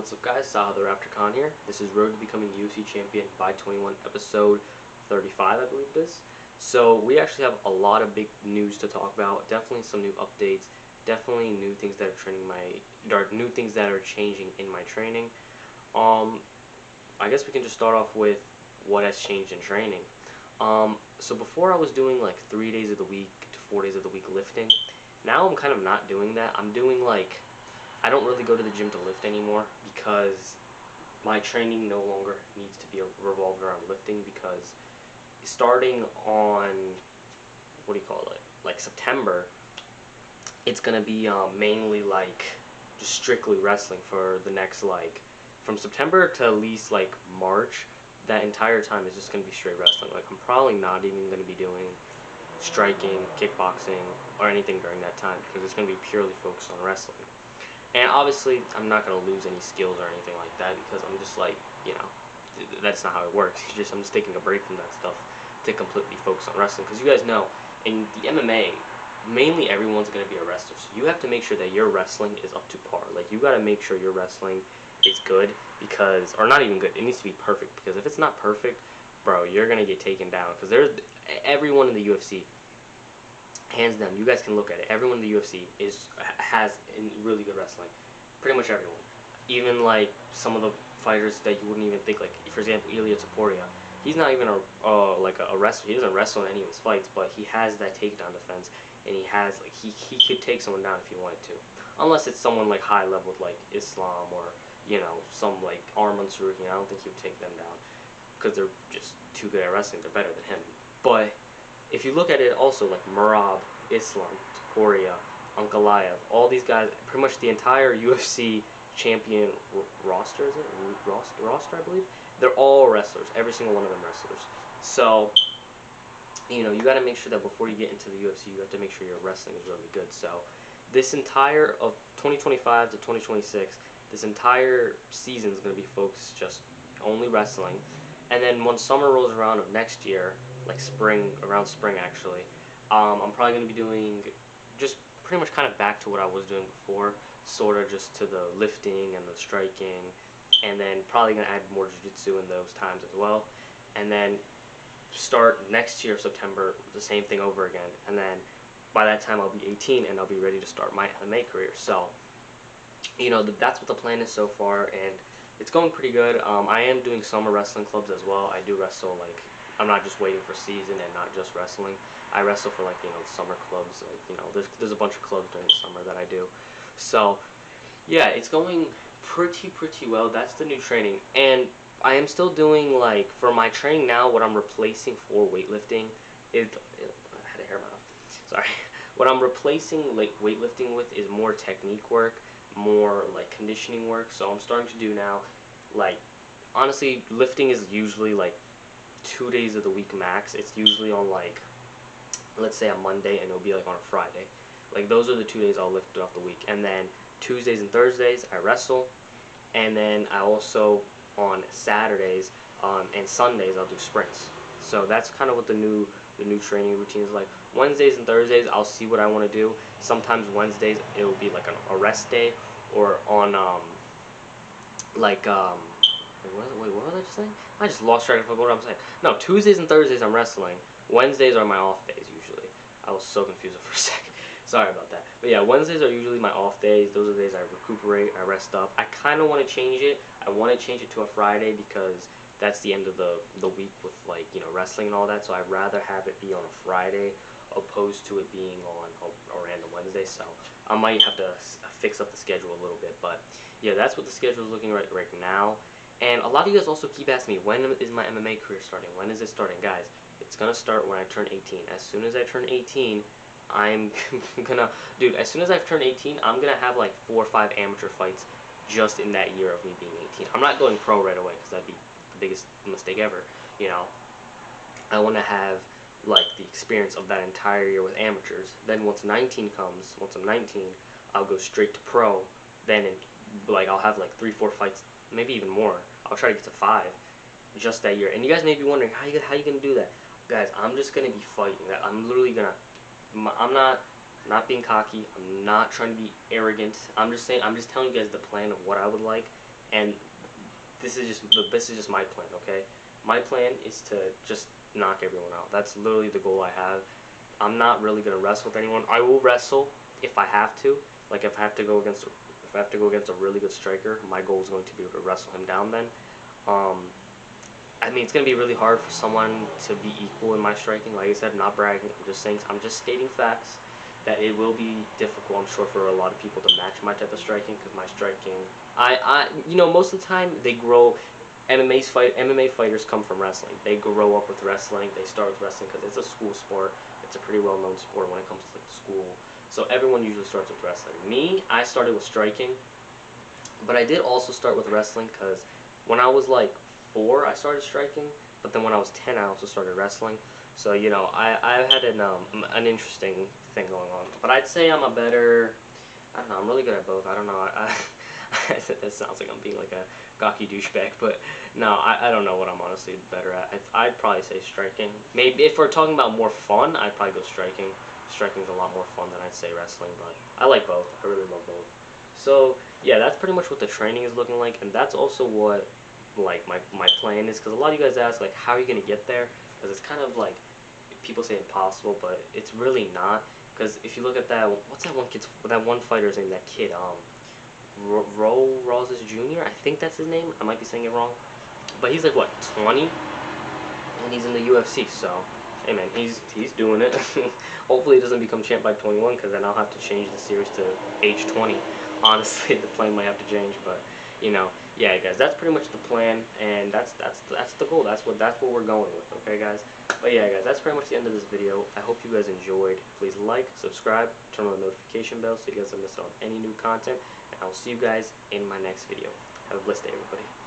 What's up guys, Saha the Raptor Khan here. This is Road to Becoming UFC Champion by 21 episode 35 I believe it is. So we actually have a lot of big news to talk about, definitely some new updates, definitely new things that are changing in my training. I guess we can just start off with what has changed in training. So before I was doing like 3 days of the week to 4 days of the week lifting. Now I'm kind of not doing that. I'm doing like, I don't really go to the gym to lift anymore because my training no longer needs to be revolved around lifting, because starting on, like September, it's going to be mainly like just strictly wrestling for the next, like, from September to at least like March. That entire time is just going to be straight wrestling. Like, I'm probably not even going to be doing striking, kickboxing, or anything during that time, because it's going to be purely focused on wrestling. And obviously, I'm not going to lose any skills or anything like that, because I'm just like, you know, that's not how it works. I'm just taking a break from that stuff to completely focus on wrestling. Because you guys know, in the MMA, mainly everyone's going to be a wrestler. So you have to make sure that your wrestling is up to par. Like, you got to make sure your wrestling is good, because, or not even good, it needs to be perfect. Because if it's not perfect, bro, you're going to get taken down. Because everyone in the UFC, hands down, you guys can look at it, everyone in the UFC has really good wrestling. Pretty much everyone. Even like some of the fighters that you wouldn't even think, like for example Ilya Taporia. He's not even a wrestler. He doesn't wrestle in any of his fights, but he has that takedown defense, and he has, like, he could take someone down if he wanted to. Unless it's someone like high level like Islam, or, you know, some like Arman Tsarukyan. I don't think he would take them down, because they're just too good at wrestling. They're better than him. But if you look at it also, like Merab, Islam, Taporia, Ankalaev, all these guys, pretty much the entire UFC champion roster, is it? Roster, I believe? They're all wrestlers. Every single one of them wrestlers. So, you know, you got to make sure that before you get into the UFC, you have to make sure your wrestling is really good. So, this entire of 2025 to 2026, this entire season is going to be focused just only wrestling. And then when summer rolls around of next year, like around spring actually, I'm probably going to be doing just pretty much kind of back to what I was doing before, sort of just to the lifting and the striking, and then probably going to add more jiu-jitsu in those times as well, and then start next year, September, the same thing over again, and then by that time I'll be 18 and I'll be ready to start my MMA career. So, you know, that's what the plan is so far, and it's going pretty good. I am doing summer wrestling clubs as well. I do wrestle, like, I'm not just waiting for season and not just wrestling. I wrestle for, like, you know, summer clubs. Like, you know, there's a bunch of clubs during the summer that I do. So, yeah, it's going pretty well. That's the new training. And I am still doing, like, for my training now, what I'm replacing for weightlifting is, I had a hair in my mouth. Sorry. What I'm replacing, like, weightlifting with is more technique work, more, like, conditioning work. So I'm starting to do now, like, honestly, lifting is usually, like, 2 days of the week max. It's usually on, like, let's say a Monday, and it'll be like on a Friday. Like, those are the 2 days I'll lift throughout the week. And then Tuesdays and Thursdays I wrestle, and then I also on Saturdays and Sundays I'll do sprints. So that's kind of what the new training routine is like. Wednesdays and Thursdays I'll see what I want to do. Sometimes Wednesdays it will be like a rest day, or on Wait, what was I just saying? I just lost track of what I'm saying. No, Tuesdays and Thursdays I'm wrestling. Wednesdays are my off days usually. I was so confused for a second. Sorry about that. But yeah, Wednesdays are usually my off days. Those are the days I recuperate, I rest up. I kind of want to change it. I want to change it to a Friday, because that's the end of the week with, like, you know, wrestling and all that. So I'd rather have it be on a Friday opposed to it being on a random Wednesday. So I might have to fix up the schedule a little bit. But yeah, that's what the schedule is looking right now. And a lot of you guys also keep asking me, when is my MMA career starting? When is it starting? Guys, it's going to start when I turn 18. As soon as I turn 18, I'm gonna, dude, as soon as I've turned 18, I'm going to have like 4 or 5 amateur fights just in that year of me being 18. I'm not going pro right away, because that'd be the biggest mistake ever, you know. I want to have, like, the experience of that entire year with amateurs. Then once 19 comes, once I'm 19, I'll go straight to pro. Then, like, I'll have like 3 or 4 fights, maybe even more. I'll try to get to 5 just that year. And you guys may be wondering, how you gonna do that? Guys, I'm just gonna be fighting. I'm literally gonna, I'm not being cocky. I'm not trying to be arrogant. I'm just telling you guys the plan of what I would like. and this is just my plan, okay? My plan is to just knock everyone out. That's literally the goal I have. I'm not really gonna wrestle with anyone. I will wrestle if I have to. Like if I have to go against a really good striker, my goal is going to be able to wrestle him down then. I mean, it's going to be really hard for someone to be equal in my striking. Like I said, I'm not bragging. I'm just saying, I'm just stating facts that it will be difficult, I'm sure, for a lot of people to match my type of striking, because my striking, you know, most of the time they grow. MMA fighters come from wrestling. They grow up with wrestling. They start with wrestling because it's a school sport. It's a pretty well-known sport when it comes to like school. So everyone usually starts with wrestling. Me, I started with striking, but I did also start with wrestling because when I was like 4, I started striking. But then when I was 10, I also started wrestling. So you know, I've had an interesting thing going on. But I'd say I'm a better. I don't know. I'm really good at both. I don't know. That sounds like I'm being like a gawky douchebag, but no, I don't know what I'm honestly better at. I'd probably say striking. Maybe if we're talking about more fun, I'd probably go striking. Striking's a lot more fun than I'd say wrestling, but I like both. I really love both. So yeah, that's pretty much what the training is looking like, and that's also what like my plan is. Because a lot of you guys ask like, how are you gonna get there? Because it's kind of like people say impossible, but it's really not. Because if you look at that, what's that one fighter's name? That kid, Roses Jr. I think that's his name. I might be saying it wrong, but he's like what, 20, and he's in the UFC. So, hey man, he's doing it. Hopefully, he doesn't become champ by 21, because then I'll have to change the series to age 20. Honestly, the plan might have to change, but you know, yeah, guys, that's pretty much the plan, and that's the goal. That's what we're going with. Okay, guys. But yeah, guys, that's pretty much the end of this video. I hope you guys enjoyed. Please like, subscribe, turn on the notification bell so you guys don't miss out on any new content. And I will see you guys in my next video. Have a blessed day, everybody.